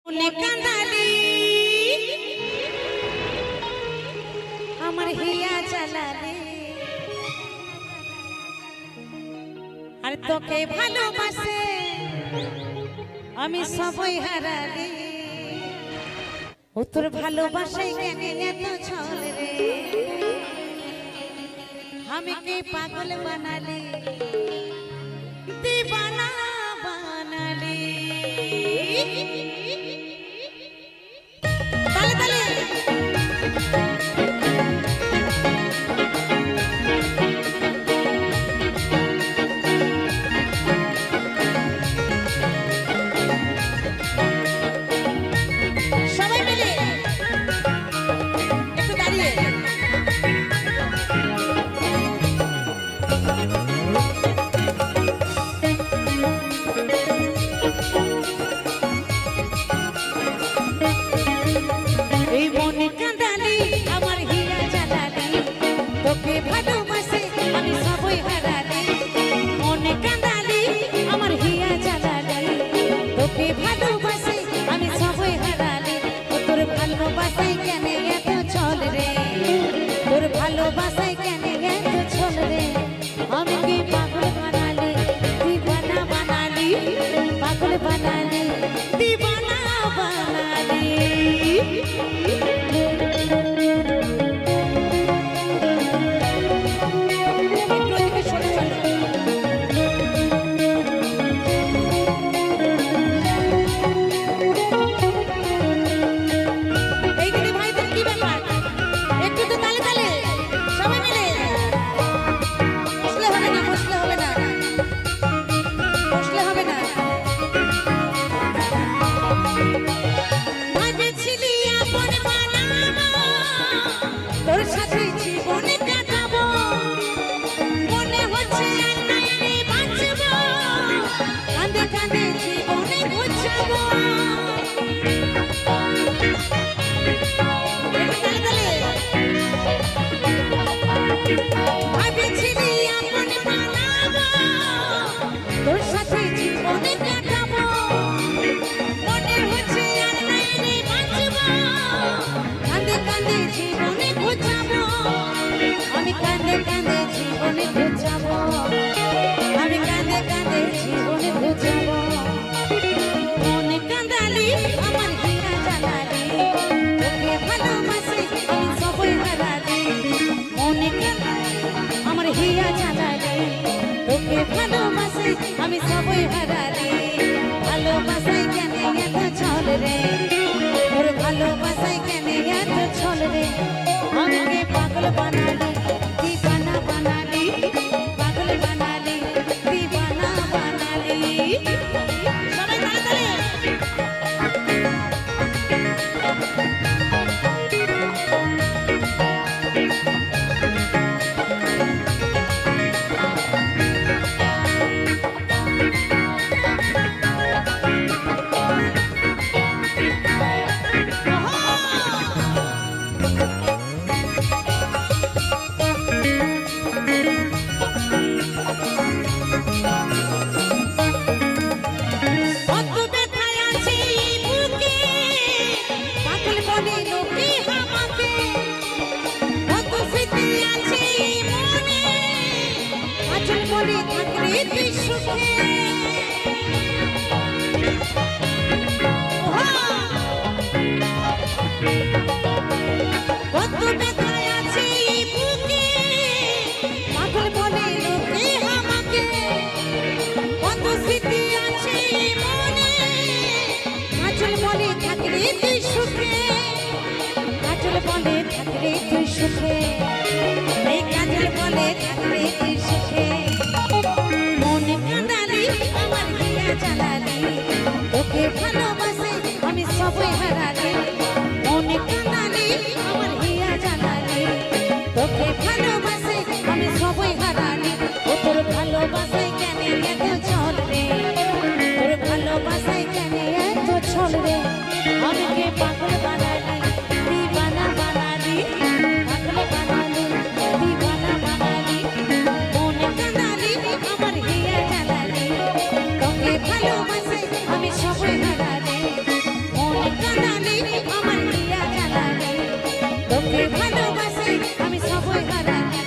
কান্দালি আমার হিয়া জ্বালালে আর তোকে ভালোবাসে আমি সবই হারালে ও তোর ভালোবাসাই কেন এত ছল রে আমি কে পাগল বানালে দিবানা বানালে তালে তালে সবাই মিলে একটু দাঁড়িয়ে ভালোবাসে আমি সবই হারালি মনে কাঁদালি আমার হিয়া জ্বালালি তোকে ভালোবাসে আমি সবই হারালি তোর ভালোবাসাই কেন এত ছল রে তোর ভালোবাসাই কেন এত ছল রে আমি কি পাগল বানালি দিবানা বানালি পাগল বানালি দিবানা বানালি তোর সাথে জীবনে কাটাবো মনে হচ্ছে আর নাই রে বাঁচবো কাঁদে কাঁদে জীবনে ঘুচাবো ভাবেছিলি আপন বানাবো তোর সাথে জীবনে কাটাবো মনে হচ্ছে আর নাই রে বাঁচবো কাঁদে কাঁদে জীবনে আমি কাঁদে কাঁদে জীবনে ঘুচাবো আমি কাঁদে কাঁদে জীবনে ঘুচাবো মনে কাঁদালি আমার হিয়া জ্বালালি তোকে ভালোবাসি আমি সবই হারালি মনে কাঁদালি আমার হিয়া জ্বালালি তোকে ভালোবাসি আমি সবই হারালি ভালোবাসাই কেন এত ছল রে তোর ভালোবাসাই কেন এত ছল রে আমাকে পাগল বানালি দিবানা বানালি পাগল বানালি দিবানা বানালি সবাই তাড়াতাড়ি মনে কাঁদালি কাঁদালি আমার হিয়া জ্বালালি তোকে ভালোবাসি আমি সবই হারালি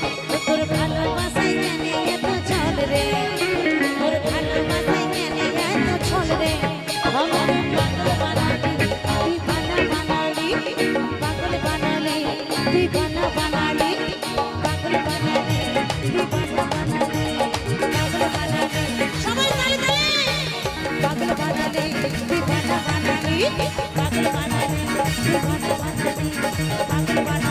তোর ভালোবাসাই কেন এত ছল রে তোর ভালোবাসাই কেন এত ছল রে আমার পাগল বানালি তুই গানা বানালি পাগল বানালি তুই গানা বানালি পাগল বানালি তুই গানা বানালি পাগল বানালি সবাই তালি তালি পাগল বানালি তুই গানা বানালি পাগল বানালি তুই গানা বানালি পাগল বানালি